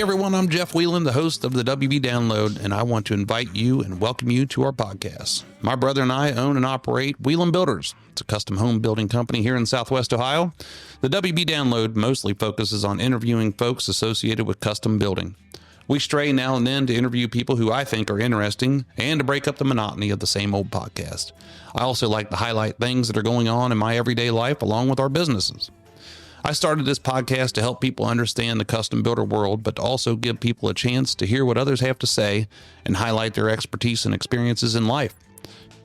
everyone, I'm Jeff Wieland, the host of the WB Download, and I want to invite you and welcome you to our podcast. My brother and I own and operate Wieland Builders. It's a custom home building company here in Southwest Ohio. The WB Download mostly focuses on interviewing folks associated with custom building. We stray now and then to interview people who I think are interesting and to break up the monotony of the same old podcast. I also like to highlight things that are going on in my everyday life along with our businesses. I started this podcast to help people understand the custom builder world, but to also give people a chance to hear what others have to say and highlight their expertise and experiences in life.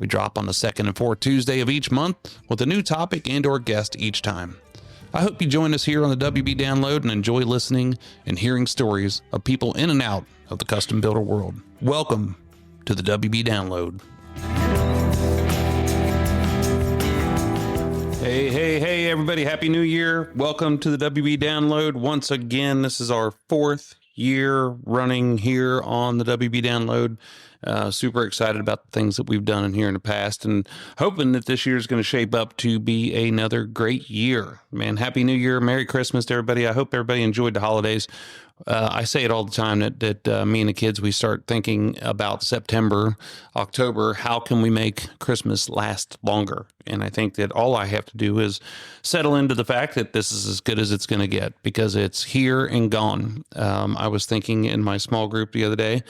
We drop on the second and fourth Tuesday of each month with a new topic and or guest each time. I hope you join us here on the WB Download and enjoy listening and hearing stories of people in and out of the custom builder world. Welcome to the WB Download. Hey, everybody. Happy New Year. Welcome to the WB Download. Once again, this is our fourth year running here on the WB Download. Super excited about the things that we've done in here in the past and hoping that this year is going to shape up to be another great year. Man, Happy New Year. Merry Christmas to everybody. I hope everybody enjoyed the holidays. I say it all the time that me and the kids, we start thinking about September, October, how can we make Christmas last longer? And I think that all I have to do is settle into the fact that this is as good as it's going to get because it's here and gone. I was thinking in my small group the other day,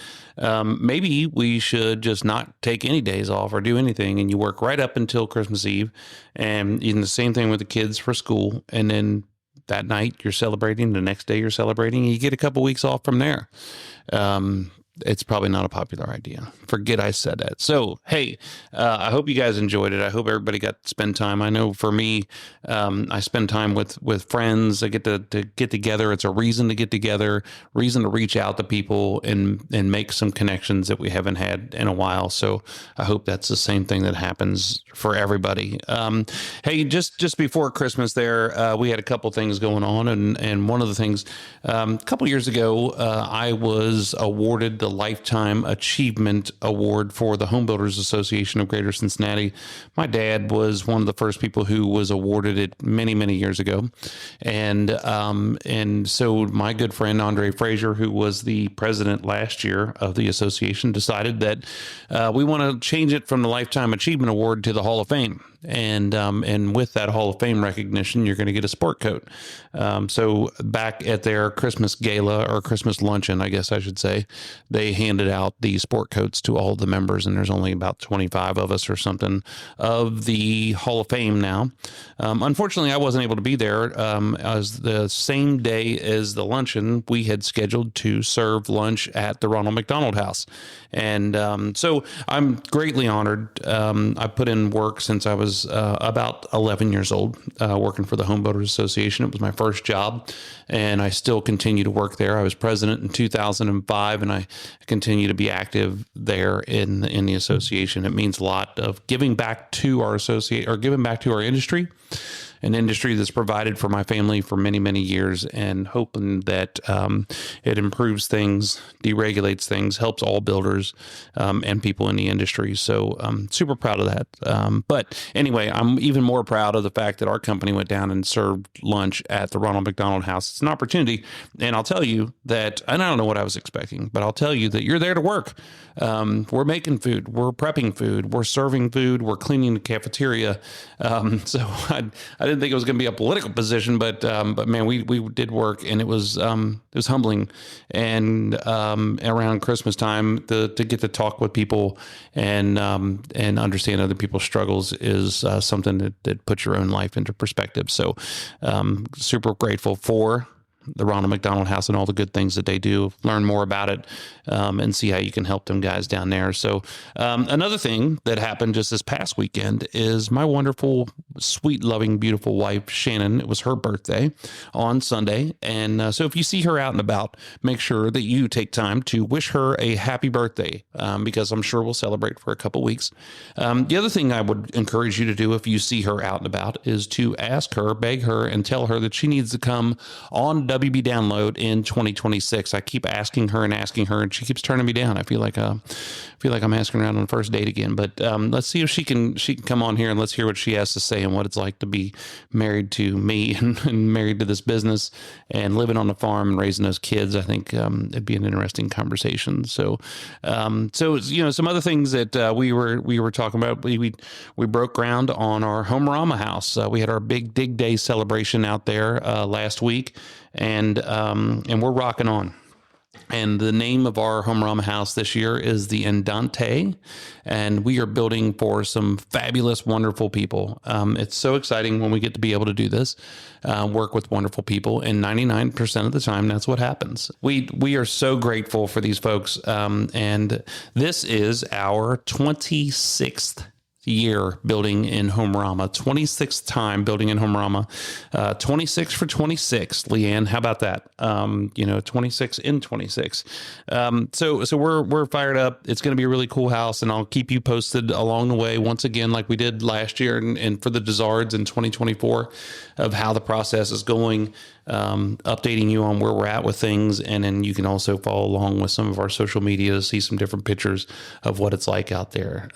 maybe we should just not take any days off or do anything, and you work right up until Christmas Eve, and even the same thing with the kids for school, and then that night you're celebrating, the next day you're celebrating, and you get a couple weeks off from there. It's probably not a popular idea. Forget I said that. So, hey, I hope you guys enjoyed it. I hope everybody got to spend time. I know for me, I spend time with friends. I get to get together. It's a reason to get together, reason to reach out to people and make some connections that we haven't had in a while. So I hope that's the same thing that happens for everybody. Hey, just before Christmas there, we had a couple things going on. And one of the things, a couple years ago, I was awarded the Lifetime Achievement Award for the Home Builders Association of Greater Cincinnati. My dad was one of the first people who was awarded it many, many years ago. And so my good friend, Andre Frazier, who was the president last year of the association, decided that we want to change it from the Lifetime Achievement Award to the Hall of Fame. And with that Hall of Fame recognition, you're going to get a sport coat. So back at their Christmas gala or Christmas luncheon, I guess I should say, they handed out the sport coats to all the members, and there's only about 25 of us or something of the Hall of Fame now. Unfortunately, I wasn't able to be there. As the same day as the luncheon, we had scheduled to serve lunch at the Ronald McDonald House. And so I'm greatly honored. I put in work since I was about 11 years old, working for the Home Builders Association. It was my first job, and I still continue to work there. I was president in 2005, and I continue to be active there in the association. It means a lot of giving back to our giving back to our industry. An industry that's provided for my family for many, many years, and hoping that it improves things, deregulates things, helps all builders and people in the industry. So I'm super proud of that. But anyway, I'm even more proud of the fact that our company went down and served lunch at the Ronald McDonald House. It's an opportunity. And I'll tell you that, and I don't know what I was expecting, but I'll tell you that you're there to work. We're making food, we're prepping food, we're serving food, we're cleaning the cafeteria. So I didn't think it was going to be a political position, but man, we did work, and it was humbling. And around Christmas time, to get to talk with people and understand other people's struggles is something that puts your own life into perspective. So super grateful for the Ronald McDonald House and all the good things that they do. Learn more about it and see how you can help them guys down there. So another thing that happened just this past weekend is my wonderful, sweet, loving, beautiful wife, Shannon. It was her birthday on Sunday. And so if you see her out and about, make sure that you take time to wish her a happy birthday because I'm sure we'll celebrate for a couple weeks. The other thing I would encourage you to do if you see her out and about is to ask her, beg her, and tell her that she needs to come on WB download in 2026. I keep asking her, and she keeps turning me down. I feel like I'm asking her out on the first date again. But let's see if she can come on here, and let's hear what she has to say and what it's like to be married to me and married to this business and living on the farm and raising those kids. I think it'd be an interesting conversation. So some other things that we were talking about. We broke ground on our Homerama house. We had our big dig day celebration out there last week, and we're rocking on. And the name of our Homerama house this year is the Andante, and we are building for some fabulous, wonderful people. It's so exciting when we get to be able to do this, work with wonderful people, and 99% of the time, that's what happens. We are so grateful for these folks, and this is our 26th year building in Homerama, 26th time building in Homerama, 26 for 26, Leanne. How about that? 26 in 26. So we're fired up. It's going to be a really cool house, and I'll keep you posted along the way once again, like we did last year and for the Desards in 2024, of how the process is going, updating you on where we're at with things. And then you can also follow along with some of our social media, see some different pictures of what it's like out there.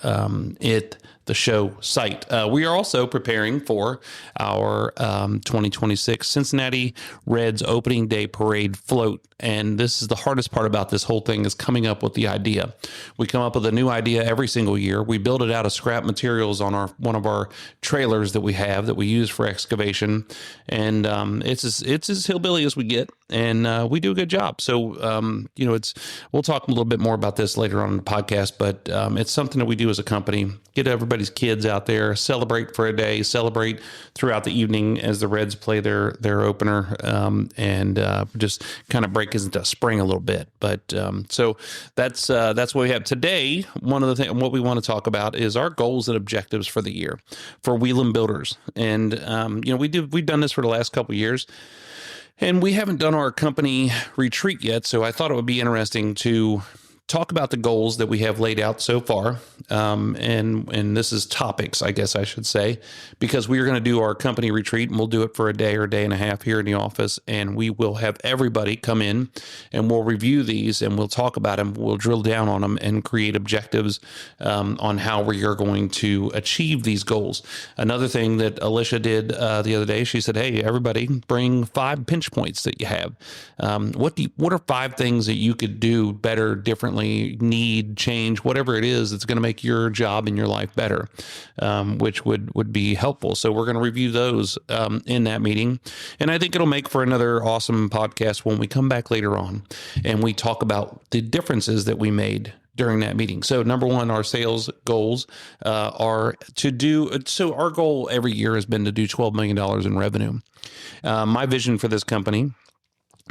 The show site. We are also preparing for our 2026 Cincinnati Reds opening day parade float. And this is the hardest part about this whole thing, is coming up with the idea. We come up with a new idea every single year. We build it out of scrap materials on one of our trailers that we have that we use for excavation. And it's as hillbilly as we get. And we do a good job. So, we'll talk a little bit more about this later on in the podcast, but it's something that we do as a company. Get everybody's kids out there, celebrate for a day, celebrate throughout the evening as the Reds play their opener, and just kind of break into spring a little bit. But so that's what we have today. One of the things, what we want to talk about is our goals and objectives for the year for Wieland Builders. And we've done this for the last couple of years. And we haven't done our company retreat yet, so I thought it would be interesting to talk about the goals that we have laid out so far. And this is topics, I guess I should say, because we are going to do our company retreat, and we'll do it for a day or day and a half here in the office. And we will have everybody come in, and we'll review these, and we'll talk about them. We'll drill down on them and create objectives on how we are going to achieve these goals. Another thing that Alicia did the other day, she said, hey, everybody, bring 5 pinch points that you have. What are 5 things that you could do better, differently, need, change, whatever it is that's going to make your job and your life better, which would be helpful. So we're going to review those in that meeting. And I think it'll make for another awesome podcast when we come back later on and we talk about the differences that we made during that meeting. So number one, our sales goals are to do, so our goal every year has been to do $12 million in revenue. My vision for this company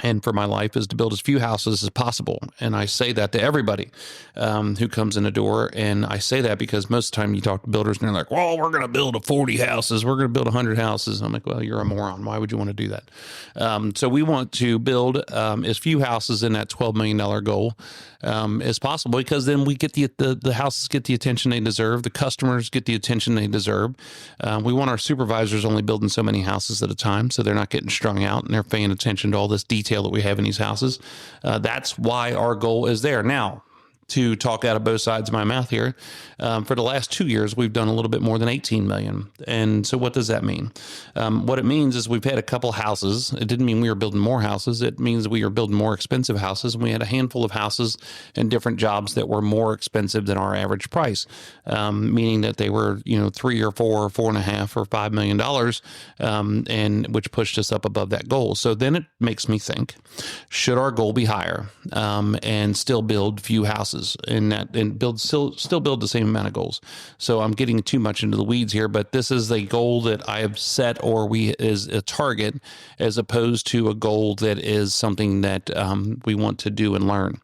and for my life is to build as few houses as possible. And I say that to everybody who comes in the door. And I say that because most of the time you talk to builders and they're like, well, we're going to build 40 houses. We're going to build 100 houses. And I'm like, well, you're a moron. Why would you want to do that? So we want to build as few houses in that $12 million goal as possible, because then we get the houses get the attention they deserve. The customers get the attention they deserve. We want our supervisors only building so many houses at a time, so they're not getting strung out and they're paying attention to all this detail that we have in these houses. That's why our goal is there. Now, to talk out of both sides of my mouth here, for the last 2 years, we've done a little bit more than 18 million. And so what does that mean? What it means is we've had a couple houses. It didn't mean we were building more houses. It means we were building more expensive houses. And we had a handful of houses and different jobs that were more expensive than our average price, meaning that they were, 3 or 4 or 4.5 or $5 million, and which pushed us up above that goal. So then it makes me think, should our goal be higher, and still build few houses and build still build the same amount of goals? So I'm getting too much into the weeds here, but this is a goal that I have set, or is a target, as opposed to a goal that is something that we want to do and learn.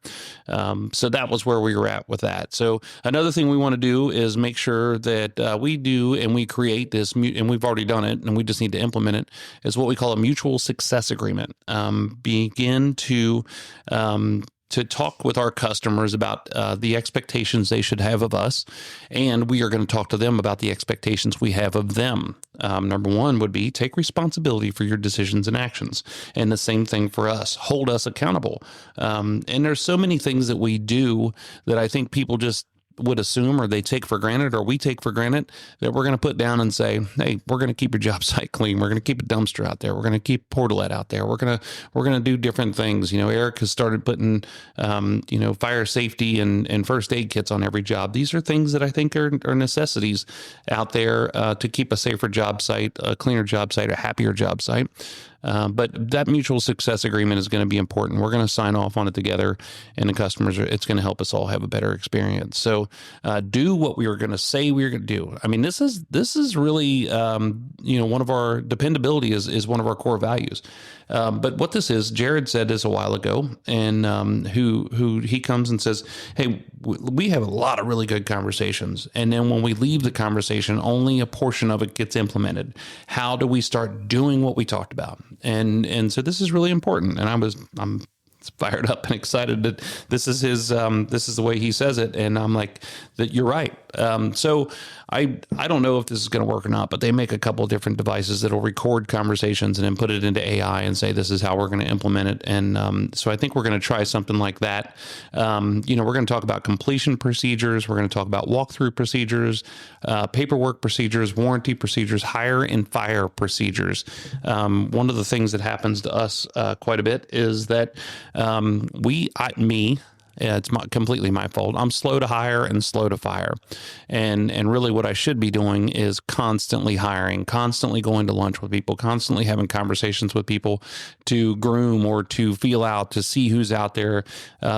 So that was where we were at with that. So another thing we want to do is make sure that we do and we create this, and we've already done it, and we just need to implement it, is what we call a mutual success agreement. Begin to to talk with our customers about the expectations they should have of us, and we are going to talk to them about the expectations we have of them. Number one would be take responsibility for your decisions and actions, and the same thing for us. Hold us accountable. And there's so many things that we do that I think people just would assume, or they take for granted, or we take for granted, that we're going to put down and say, hey, we're going to keep your job site clean. We're going to keep a dumpster out there. We're going to keep portalet out there. We're going to do different things. Eric has started putting, fire safety and first aid kits on every job. These are things that I think are necessities out there to keep a safer job site, a cleaner job site, a happier job site. But that mutual success agreement is going to be important. We're going to sign off on it together, and the customers it's going to help us all have a better experience. So do what we were going to say we were going to do. I mean, this is really, one of our dependability is one of our core values. But what this is, Jared said this a while ago, and who he comes and says, hey, we have a lot of really good conversations. And then when we leave the conversation, only a portion of it gets implemented. How do we start doing what we talked about? And so this is really important. And I'm fired up and excited that this is this is the way he says it. And I'm like, that you're right. So I don't know if this is going to work or not, but they make a couple of different devices that'll record conversations and then put it into AI and say, this is how we're going to implement it. And so I think we're going to try something like that. We're going to talk about completion procedures. We're going to talk about walkthrough procedures, paperwork procedures, warranty procedures, hire and fire procedures. One of the things that happens to us quite a bit is that it's completely my fault. I'm slow to hire and slow to fire. And really what I should be doing is constantly hiring, constantly going to lunch with people, constantly having conversations with people to groom or to feel out, to see who's out there.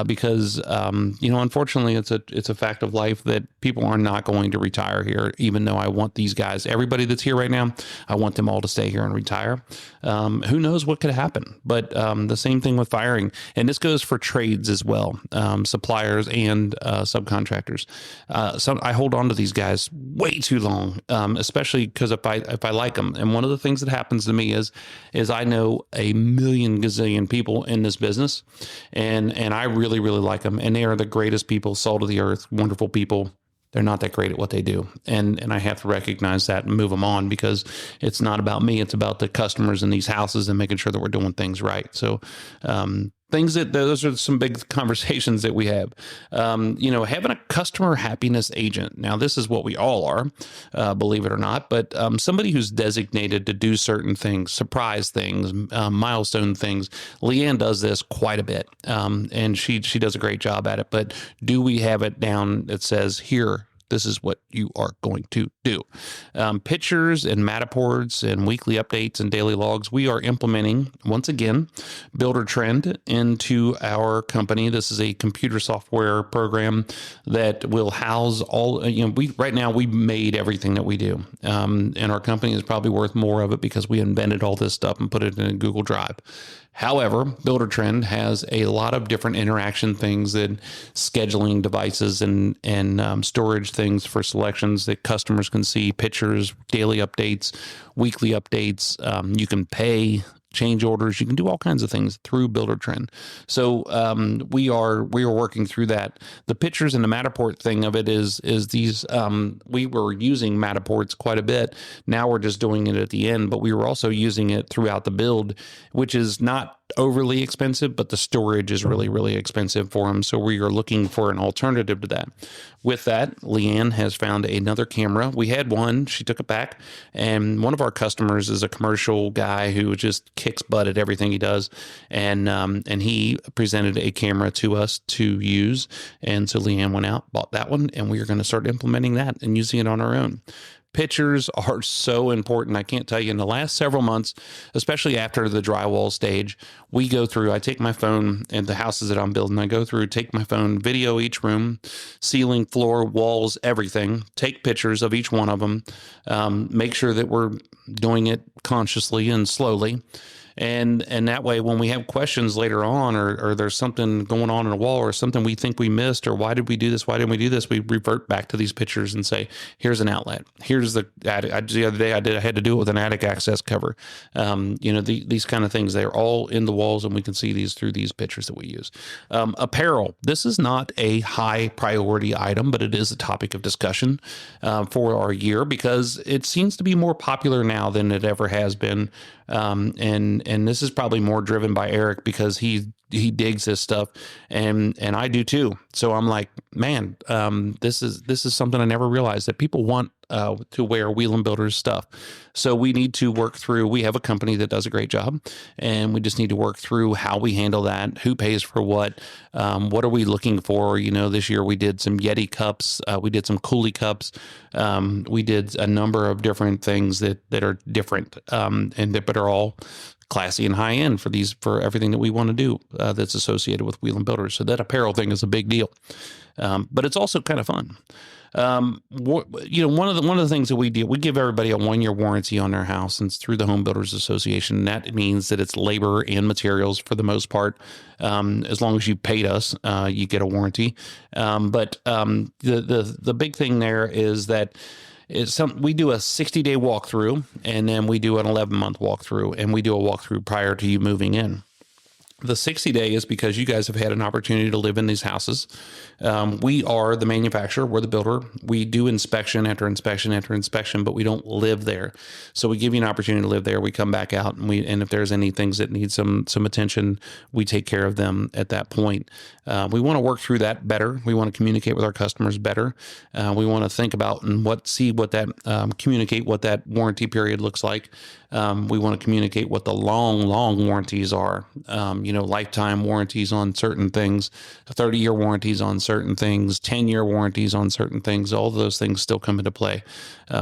Because, unfortunately it's a fact of life that people are not going to retire here, even though I want these guys, everybody that's here right now, I want them all to stay here and retire. Who knows what could happen, but the same thing with firing. And this goes for trades as well. Suppliers and subcontractors. So I hold on to these guys way too long, especially because if I like them. And one of the things that happens to me is I know a million gazillion people in this business, and I really, really like them. And they are the greatest people, salt of the earth, wonderful people. They're not that great at what they do. And I have to recognize that and move them on, because it's not about me. It's about the customers in these houses and making sure that we're doing things right. So, those are some big conversations that we have. Having a customer happiness agent. Now, this is what we all are, believe it or not, but somebody who's designated to do certain things, surprise things, milestone things. Leanne does this quite a bit, and she does a great job at it. But do we have it down that says, here, this is what you are going to do? Pictures and Matterports and weekly updates and daily logs. We are implementing, once again, Builder Trend into our company. This is a computer software program that will house all, right now we made everything that we do. And our company is probably worth more of it because we invented all this stuff and put it in a Google Drive. However, Builder Trend has a lot of different interaction things, and scheduling devices and storage things for selections that customers can see, pictures, daily updates, weekly updates. You can pay change orders. You can do all kinds of things through Builder Trend. So we are working through that. The pictures and the Matterport thing of it is these. We were using Matterports quite a bit. Now we're just doing it at the end, but we were also using it throughout the build, which is not overly expensive, but the storage is really, really expensive for them. So we are looking for an alternative to that. With that, Leanne has found another camera. We had one, she took it back, and one of our customers is a commercial guy who just kicks butt at everything he does, and he presented a camera to us to use, and so Leanne went out, bought that one, and we are going to start implementing that and using it on our own. Pictures are so important. I can't tell you, in the last several months, especially after the drywall stage, we go through, I take my phone in the houses that I'm building, I go through, take my phone, video each room, ceiling, floor, walls, everything, take pictures of each one of them, make sure that we're doing it consciously and slowly. And that way, when we have questions later on, or there's something going on in a wall, or something we think we missed, or why did we do this? Why didn't we do this? We revert back to these pictures and say, here's an outlet. Here's the attic. The other day I had to do it with an attic access cover. These kind of things, they're all in the walls, and we can see these through these pictures that we use. Apparel. This is not a high priority item, but it is a topic of discussion for our year, because it seems to be more popular now than it ever has been. And this is probably more driven by Eric, because he digs this stuff, and I do too. So I'm like, man, this is something I never realized, that people want to wear Wieland Builders stuff. So we need to work through. We have a company that does a great job, and we just need to work through how we handle that, who pays for what are we looking for. This year we did some Yeti cups, we did some Cooley cups, we did a number of different things that are different, but are all classy and high end for everything that we want to do that's associated with Wieland Builders. So that apparel thing is a big deal, but it's also kind of fun. One of the things that we do, we give everybody a 1-year warranty on their house, and it's through the Home Builders Association. That means that it's labor and materials for the most part. As long as you paid us, you get a warranty. But the big thing there is that we do a 60-day walkthrough, and then we do an 11-month walkthrough, and we do a walkthrough prior to you moving in. The 60-day is because you guys have had an opportunity to live in these houses. We are the manufacturer. We're the builder. We do inspection after inspection after inspection, but we don't live there. So we give you an opportunity to live there. We come back out, and if there's any things that need some attention, we take care of them at that point. We want to work through that better. We want to communicate with our customers better. We want to think about and communicate what that warranty period looks like. We want to communicate what the long warranties are. Lifetime warranties on certain things, 30-year warranties on certain things, 10-year warranties on certain things. All of those things still come into play,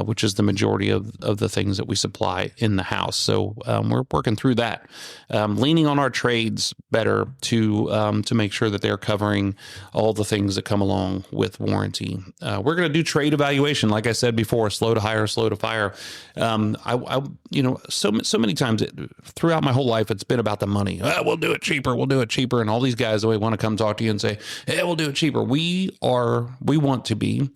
which is the majority of the things that we supply in the house. So we're working through that, leaning on our trades better to make sure that they're covering all the things that come along with warranty. We're going to do trade evaluation, like I said before, slow to hire, slow to fire. So many times throughout my whole life, it's been about the money. We'll do it cheaper. We'll do it cheaper. And all these guys always want to come talk to you and say, hey, we'll do it cheaper. We want to be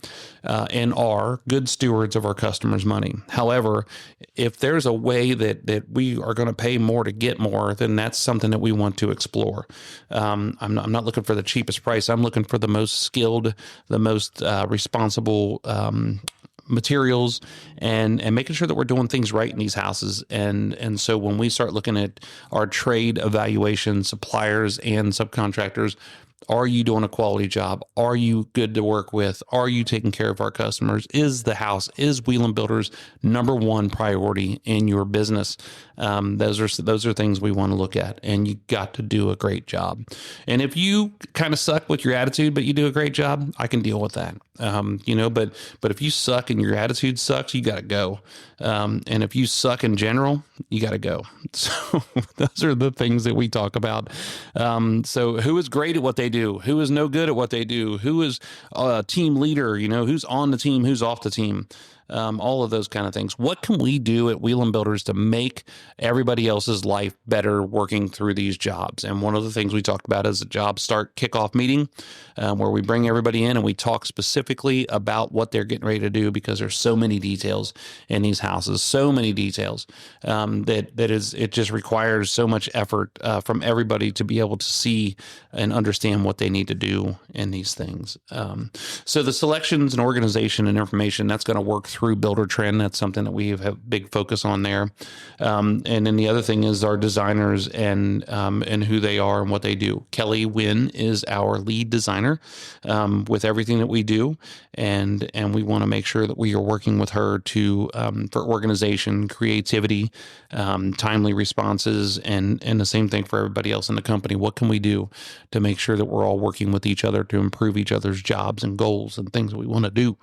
and are good stewards of our customers' money. However, if there's a way that we are going to pay more to get more, then that's something that we want to explore. I'm not looking for the cheapest price. I'm looking for the most skilled, the most responsible materials, and making sure that we're doing things right in these houses. And so when we start looking at our trade evaluation, suppliers and subcontractors, are you doing a quality job? Are you good to work with? Are you taking care of our customers? Is Wieland Builders number one priority in your business? Those are things we want to look at, and you got to do a great job. And if you kind of suck with your attitude, but you do a great job, I can deal with that. But if you suck and your attitude sucks, you got to go. And if you suck in general, you got to go. So those are the things that we talk about. So who is great at what they do? Who is no good at what they do? Who is a team leader? Who's on the team? Who's off the team? All of those kind of things. What can we do at Wieland Builders to make everybody else's life better working through these jobs? And one of the things we talked about is a job start kickoff meeting, where we bring everybody in and we talk specifically about what they're getting ready to do, because there's so many details in these houses, so many details it just requires so much effort from everybody to be able to see and understand what they need to do in these things. So the selections and organization and information, that's going to work through Builder Trend. That's something that we have a big focus on there. And then the other thing is our designers and who they are and what they do. Kelly Wynn is our lead designer with everything that we do. And we want to make sure that we are working with her for organization, creativity, timely responses, and the same thing for everybody else in the company. What can we do to make sure that we're all working with each other to improve each other's jobs and goals and things that we want to do.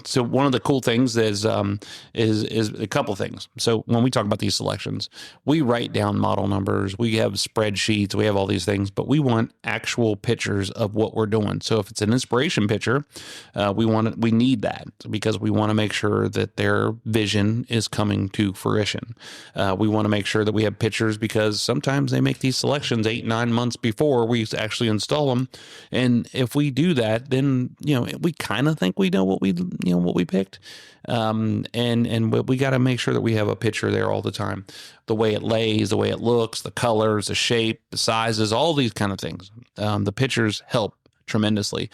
So one of the cool things is a couple things. So when we talk about these selections, we write down model numbers, we have spreadsheets, we have all these things, but we want actual pictures of what we're doing. So if it's an inspiration picture, we need that because we want to make sure that their vision is coming to fruition. We want to make sure that we have pictures because sometimes they make these selections 8-9 months before we actually install them. And if we do that, then, we kind of think we know what we picked. And we got to make sure that we have a picture there all the time. The way it lays, the way it looks, the colors, the shape, the sizes, all these kind of things. The pictures help tremendously.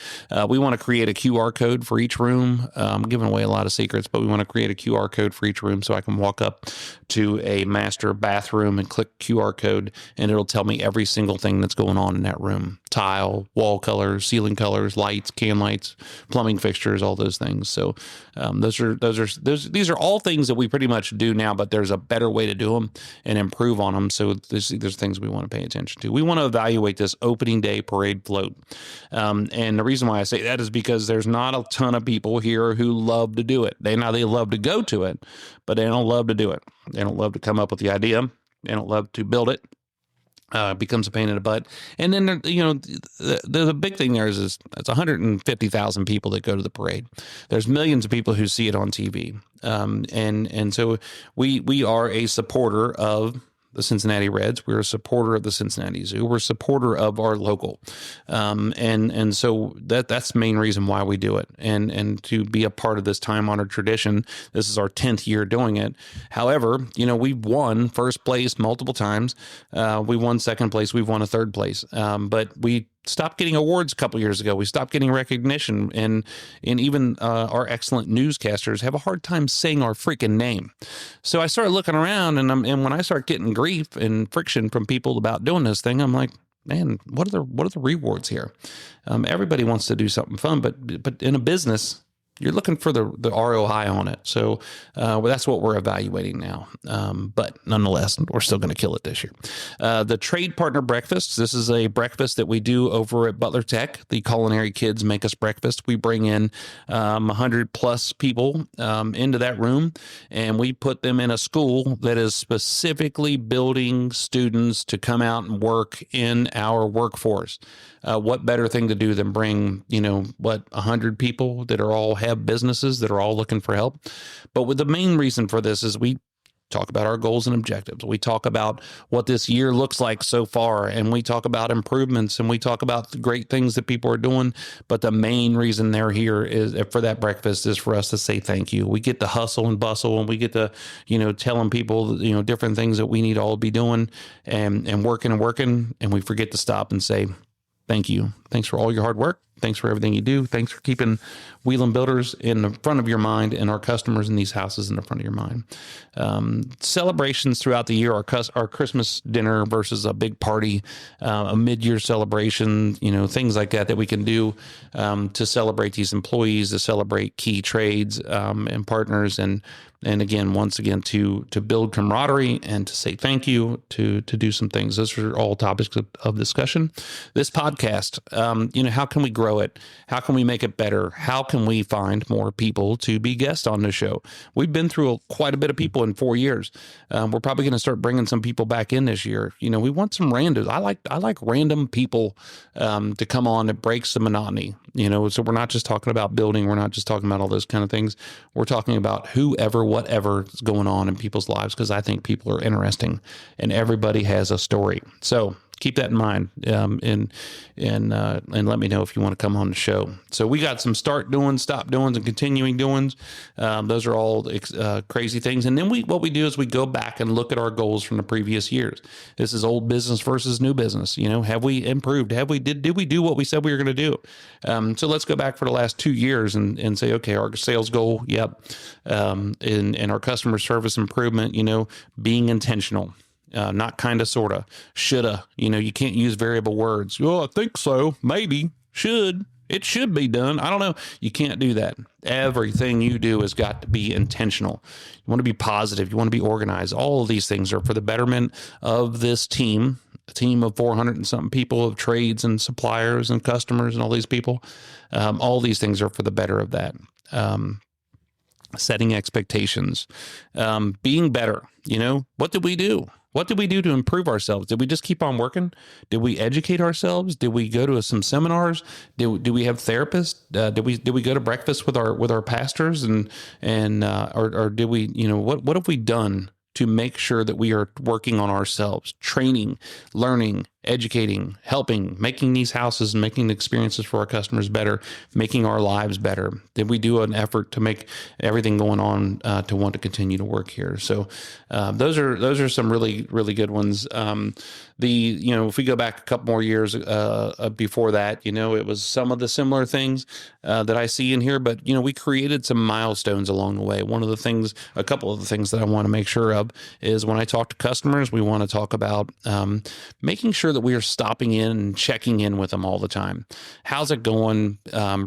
We want to create a QR code for each room. I'm giving away a lot of secrets, but we want to create a QR code for each room so I can walk up to a master bathroom and click QR code, and it'll tell me every single thing that's going on in that room. Tile, wall colors, ceiling colors, lights, can lights, plumbing fixtures, all those things. So these are all things that we pretty much do now, but there's a better way to do them and improve on them. So there's things we want to pay attention to. We want to evaluate this opening day parade float. And the reason why I say that is because there's not a ton of people here who love to do it. They love to go to it, but they don't love to do it. They don't love to come up with the idea. They don't love to build it. Becomes a pain in the butt. And then, the big thing there is it's 150,000 people that go to the parade. There's millions of people who see it on TV. And so we are a supporter of the Cincinnati Reds. We're a supporter of the Cincinnati Zoo. We're a supporter of our local. And so that's the main reason why we do it. And to be a part of this time-honored tradition. This is our 10th year doing it. However, we've won first place multiple times. We won second place. We've won a third place. But we stopped getting awards a couple years ago. We stopped getting recognition, and even our excellent newscasters have a hard time saying our freaking name. So I started looking around, and when I start getting grief and friction from people about doing this thing, I'm like, man, what are the rewards here? Everybody wants to do something fun, but in a business, you're looking for the ROI on it. So that's what we're evaluating now. But nonetheless, we're still going to kill it this year. The Trade Partner Breakfast. This is a breakfast that we do over at Butler Tech. The culinary kids make us breakfast. We bring in 100 plus people into that room, and we put them in a school that is specifically building students to come out and work in our workforce. What better thing to do than bring, 100 people that are all have businesses that are all looking for help. But the main reason for this is we talk about our goals and objectives. We talk about what this year looks like so far, and we talk about improvements, and we talk about the great things that people are doing. But the main reason they're here is for that breakfast is for us to say thank you. We get to hustle and bustle, and we get to, telling people, different things that we need to all be doing and working, and we forget to stop and say, thank you. Thanks for all your hard work. Thanks for everything you do. Thanks for keeping Wieland Builders in the front of your mind and our customers in these houses in the front of your mind. Celebrations throughout the year, our Christmas dinner versus a big party, a mid-year celebration, things like that we can do to celebrate these employees, to celebrate key trades and partners, and again, once again, to build camaraderie and to say thank you, to do some things. Those are all topics of discussion. This podcast, how can we grow it? How can we make it better? How can we find more people to be guests on the show? We've been through quite a bit of people in 4 years. We're probably going to start bringing some people back in this year. We want some randos. I like random people to come on that breaks the monotony. So we're not just talking about building. We're not just talking about all those kind of things. We're talking about whatever is going on in people's lives, because I think people are interesting and everybody has a story. So keep that in mind, and let me know if you want to come on the show. So we got some start doing, stop doings, and continuing doings. Those are all crazy things. And then what we do is we go back and look at our goals from the previous years. This is old business versus new business. Have we improved? Did we do what we said we were going to do? So let's go back for the last 2 years and say, okay, our sales goal, yep, and our customer service improvement. Being intentional. Not kind of, sort of, shoulda. You can't use variable words. Well, I think so. Maybe. Should. It should be done. I don't know. You can't do that. Everything you do has got to be intentional. You want to be positive. You want to be organized. All of these things are for the betterment of this team a team of 400 and something people of trades and suppliers and customers and all these people. All these things are for the better of that. Setting expectations, being better. What did we do? What did we do to improve ourselves? Did we just keep on working? Did we educate ourselves? Did we go to some seminars? Did we have therapists? Did we go to breakfast with our pastors or did we, what have we done to make sure that we are working on ourselves, training, learning, educating, helping, making these houses and making the experiences for our customers better, making our lives better? Did we do an effort to make everything going on to want to continue to work here? So those are some really, really good ones. If we go back a couple more years before that, it was some of the similar things that I see in here, but we created some milestones along the way. A couple of the things that I want to make sure of is when I talk to customers, we want to talk about making sure that we are stopping in and checking in with them all the time. How's it going?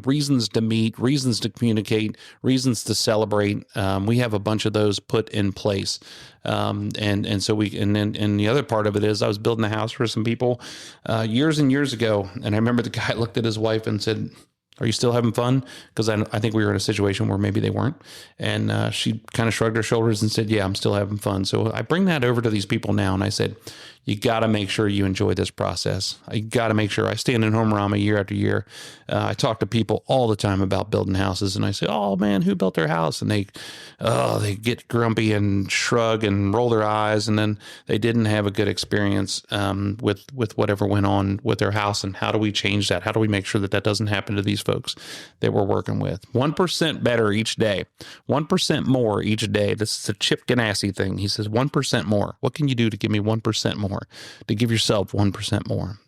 Reasons to meet, reasons to communicate, reasons to celebrate. We have a bunch of those put in place. And the other part of it is I was building a house for some people years and years ago. And I remember the guy looked at his wife and said, "Are you still having fun?" Because I think we were in a situation where maybe they weren't. And she kind of shrugged her shoulders and said, "Yeah, I'm still having fun." So I bring that over to these people now. And I said, you got to make sure you enjoy this process. I got to make sure. I stand in Homerama year after year. I talk to people all the time about building houses, and I say, "Oh man, who built their house?" And they get grumpy and shrug and roll their eyes, and then they didn't have a good experience with whatever went on with their house. And how do we change that? How do we make sure that doesn't happen to these folks that we're working with? 1% better each day, 1% more each day. This is a Chip Ganassi thing. He says 1% more. What can you do to give me 1% more? To give yourself 1% more.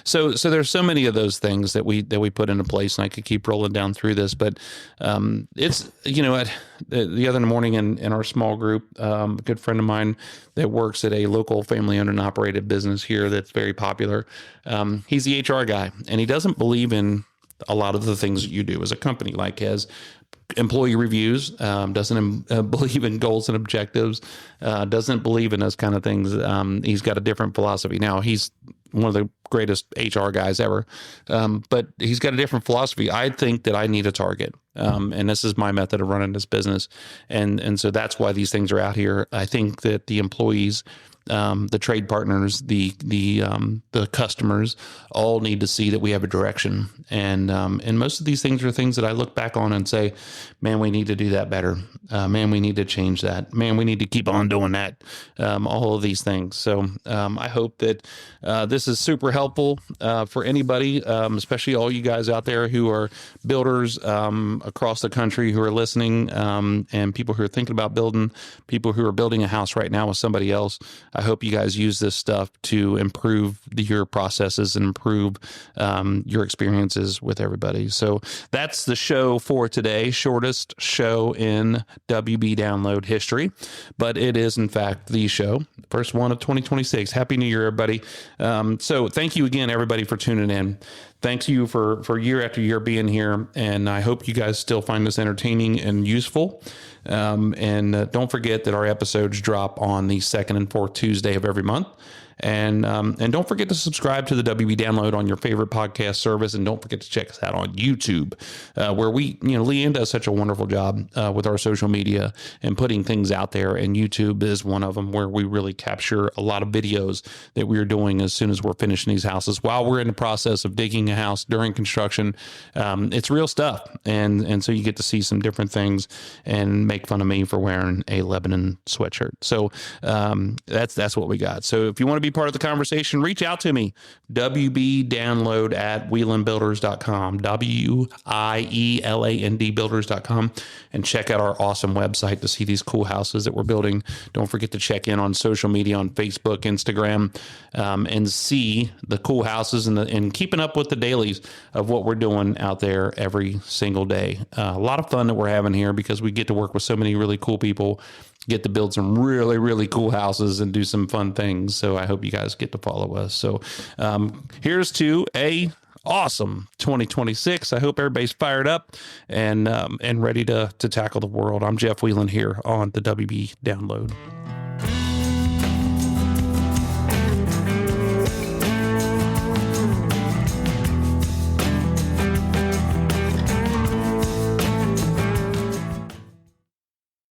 So there's so many of those things that we put into place, and I could keep rolling down through this, but it's, the other morning in our small group, a good friend of mine that works at a local family owned and operated business here that's very popular. He's the HR guy, and he doesn't believe in a lot of the things that you do as a company, like as employee reviews, doesn't believe in goals and objectives, doesn't believe in those kind of things. He's got a different philosophy. Now, he's one of the greatest HR guys ever, but he's got a different philosophy. I think that I need a target, and this is my method of running this business, and so that's why these things are out here. I think that the employees, the trade partners, the customers all need to see that we have a direction. And most of these things are things that I look back on and say, man, we need to do that better. Man, we need to change that. Man, we need to keep on doing that. All of these things. So I hope that this is super helpful for anybody, especially all you guys out there who are builders across the country who are listening, and people who are thinking about building, people who are building a house right now with somebody else. I hope you guys use this stuff to improve your processes and improve your experiences with everybody. So that's the show for today. Shortest show in WB Download history, but it is in fact the show. First one of 2026. Happy New Year, everybody. So thank you again, everybody, for tuning in. Thanks you for year after year being here, and I hope you guys still find this entertaining and useful. And don't forget that our episodes drop on the second and fourth Tuesday of every month. And don't forget to subscribe to the WB Download on your favorite podcast service. And don't forget to check us out on YouTube, where Leanne does such a wonderful job with our social media and putting things out there. And YouTube is one of them where we really capture a lot of videos that we're doing as soon as we're finishing these houses. While we're in the process of digging a house during construction, it's real stuff. And so you get to see some different things and make fun of me for wearing a Lebanon sweatshirt. So that's what we got. So if you want to be part of the conversation, reach out to me, wbdownload@wielandbuilders.com, WIELAND builders.com, and check out our awesome website to see these cool houses that we're building. Don't forget to check in on social media on Facebook, Instagram, and see the cool houses and keeping up with the dailies of what we're doing out there every single day. A lot of fun that we're having here because we get to work with so many really cool people, get to build some really, really cool houses and do some fun things. So I hope you guys get to follow us. So here's to a awesome 2026. I hope everybody's fired up and ready to tackle the world. I'm Jeff Wieland here on the WB Download.